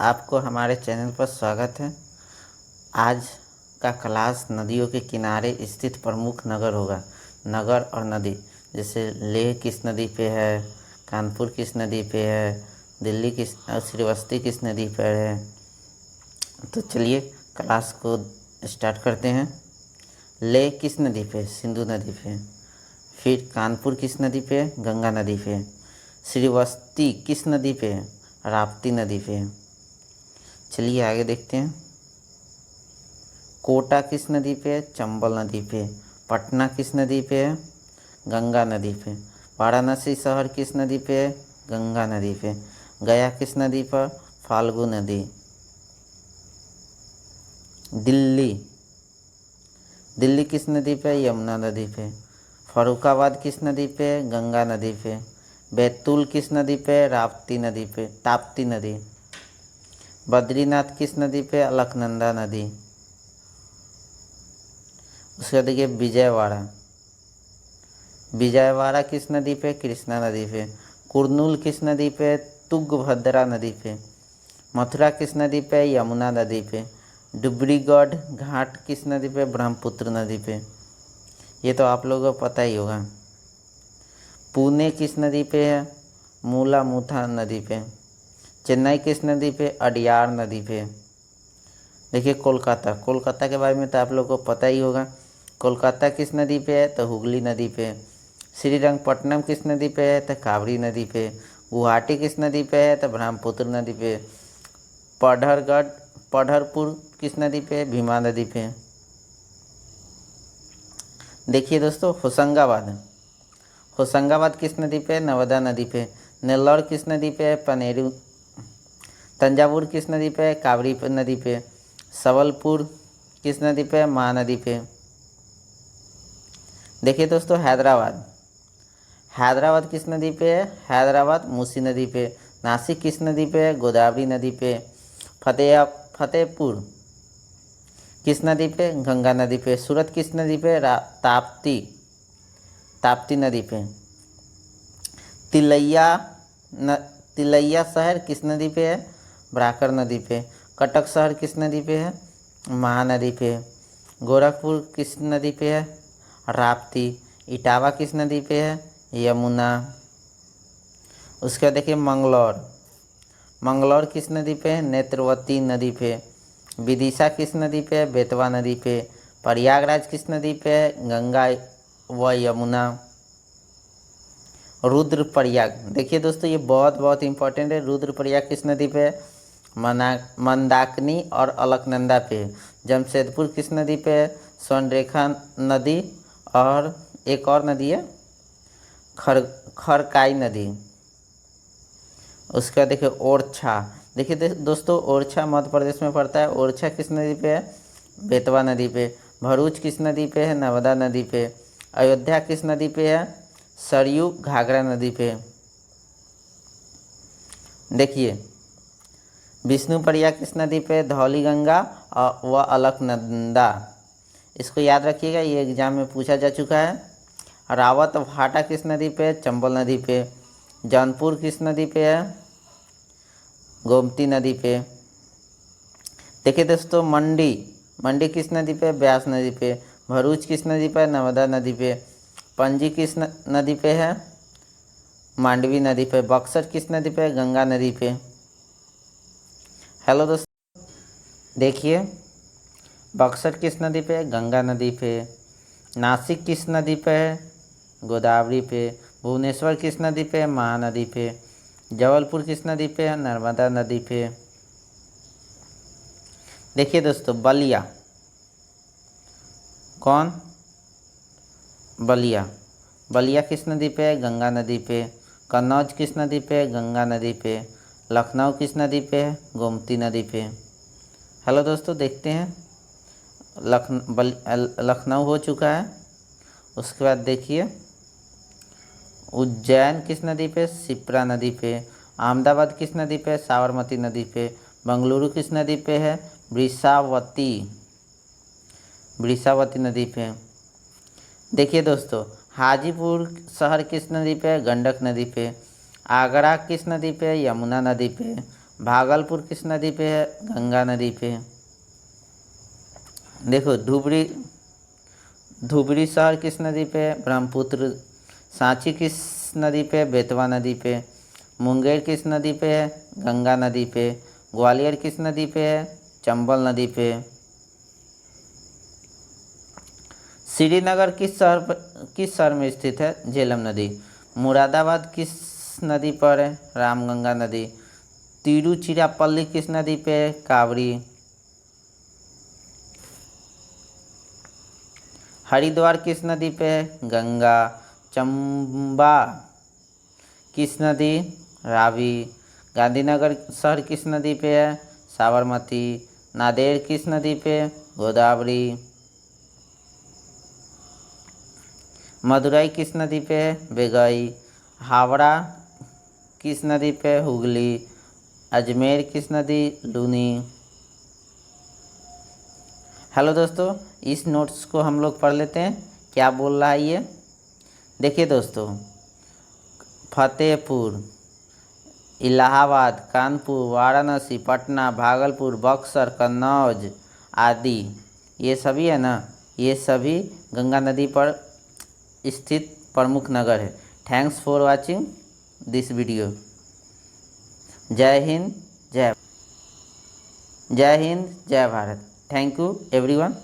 आपको हमारे चैनल पर स्वागत है। आज का क्लास नदियों के किनारे स्थित प्रमुख नगर होगा। नगर और नदी, जैसे लेह किस नदी पे है, कानपुर किस नदी पे है, दिल्ली किस श्रीवस्ती किस नदी पर है। तो चलिए क्लास को स्टार्ट करते हैं। लेह किस नदी पे? सिंधु नदी पे। फिर कानपुर किस नदी पे? गंगा नदी पे। श्रीवस्ती किस नदी पे? राप्ती नदी पे। चलिए आगे देखते हैं। कोटा किस नदी पे? चंबल नदी पे। पटना किस नदी पे? गंगा नदी पे। वाराणसी शहर किस नदी पे? गंगा नदी पे। गया किस नदी पर? फाल्गु नदी। दिल्ली दिल्ली किस नदी पे? यमुना नदी पे। फर्रुखाबाद किस नदी पे? गंगा नदी पे। बैतूल किस नदी पे? राप्ती नदी पे, ताप्ती नदी। बद्रीनाथ किस नदी पे? अलकनंदा नदी। उसके बाद देखिए विजयवाड़ा किस नदी पे? कृष्णा नदी पे। कुरनूल किस नदी पे? तुंगभद्रा नदी पे। मथुरा किस नदी पे? यमुना नदी पे। डुब्रीगढ़ घाट किस नदी पे? ब्रह्मपुत्र नदी पे। ये तो आप लोगों को पता ही होगा। पुणे किस नदी पे है? मूलामुथा नदी पे। चेन्नई किस नदी पे? अडियार नदी पे। देखिए कोलकाता के बारे में तो आप लोगों को पता ही होगा। कोलकाता किस नदी पे है? तो हुगली नदी पे। श्रीरंगपट्टनम किस नदी पे है? तो कावेरी नदी पे। गुवाहाटी किस नदी पे है? तो ब्रह्मपुत्र नदी पे। पढ़रपुर किस नदी पे? भीमा नदी पे। देखिए दोस्तों, होशंगाबाद किस नदी पे? नर्मदा नदी पे। नेल्लौर किस नदी पे? पनेरू। तंजावुर किस नदी पे? कावेरी नदी पे। सबलपुर किस नदी पे? महानदी पे। देखिए दोस्तों, हैदराबाद किस नदी पे है? हैदराबाद मूसी नदी पे। नासिक किस नदी पे है? गोदावरी नदी पे। फतेहपुर किस नदी पे? गंगा नदी पे। सूरत किस नदी पे? ताप्ती नदी पे। तिलैया न तिलैया शहर किस नदी पे है? ब्राकर नदी पे। कटक शहर किस नदी पे है? महानदी पे। गोरखपुर किस नदी पे है? राप्ती। इटावा किस नदी पे है? यमुना। उसके बाद देखिए मंगलौर किस नदी पे है? नेत्रवती नदी पे। विदिशा किस नदी पे है? बेतवा नदी पे। प्रयागराज किस नदी पे है? गंगा व यमुना। रुद्रप्रयाग, देखिए दोस्तों ये बहुत बहुत इंपॉर्टेंट है। रुद्रप्रयाग किस नदी पे है? मंदाकिनी और अलकनंदा पे। जमशेदपुर किस नदी पे है? स्वर्णरेखा नदी और एक और नदी है खरकाई नदी। उसके बाद देखिए ओरछा, देखिए दोस्तों ओरछा मध्य प्रदेश में पड़ता है। ओरछा किस नदी पे है? बेतवा नदी पे। भरूच किस नदी पे है? नर्मदा नदी पे। अयोध्या किस नदी पे है? सरयू घाघरा नदी पे। देखिए विष्णुप्रयाग किस नदी पे? धौलीगंगा व अलकनंदा। इसको याद रखिएगा, ये एग्जाम में पूछा जा चुका है। रावत भाटा किस नदी पे? चंबल नदी पे। जौनपुर किस नदी पे है? गोमती नदी पे। देखिए दोस्तों मंडी किस नदी पे? ब्यास नदी पे। भरूच किस नदी पे? नर्मदा नदी पे। पणजी किस नदी पे है? मांडवी नदी पे। बक्सर किस नदी पे? गंगा नदी पे। हेलो दोस्तों, देखिए बक्सर किस नदी पे? गंगा नदी पे। नासिक किस नदी पे है? गोदावरी पे। भुवनेश्वर किस नदी पे? महानदी पे। जबलपुर किस नदी पे है? नर्मदा नदी पे। देखिए दोस्तों कौन बलिया किस नदी पे है? गंगा नदी पे। कन्नौज किस नदी पे है? गंगा नदी पे। लखनऊ किस नदी पे है? गोमती नदी पे। हेलो दोस्तों, देखते हैं लखनऊ हो चुका है। उसके बाद देखिए उज्जैन किस नदी पे? शिप्रा नदी पे। अहमदाबाद किस नदी पे? साबरमती नदी पे। बेंगलुरु किस नदी पे है? वृषावती नदी पे। देखिए दोस्तों हाजीपुर शहर किस नदी पे? गंडक नदी पे। आगरा किस नदी पे? यमुना नदी पे। भागलपुर किस नदी पे है? गंगा नदी पे। देखो धुबरी, धुबरी शहर किस नदी पे है? ब्रह्मपुत्र। सांची किस नदी पे? बेतवा नदी पे। मुंगेर किस नदी पे है? गंगा नदी पे। ग्वालियर किस नदी पे है? चंबल नदी पे। श्रीनगर किस शहर में स्थित है? झेलम नदी। मुरादाबाद किस नदी पर है? रामगंगा नदी। तिरुचिरापल्ली किस नदी पे है? कावरी। हरिद्वार किस नदी पे है? गंगा। चंबा किस नदी? रावी। गांधीनगर शहर किस नदी पे है? साबरमती। नांदेड़ किस नदी पे? गोदावरी। मदुरई किस नदी पे है? बेगई। हावड़ा किस नदी पे? हुगली। अजमेर किस नदी? लूनी। हेलो दोस्तों, इस नोट्स को हम लोग पढ़ लेते हैं, क्या बोल रहा है ये। देखिए दोस्तों, फतेहपुर, इलाहाबाद, कानपुर, वाराणसी, पटना, भागलपुर, बक्सर, कन्नौज आदि, ये सभी है ना, ये सभी गंगा नदी पर स्थित प्रमुख नगर है। Thanks for watching this video. जय हिंद, जय भारत। Thank you everyone.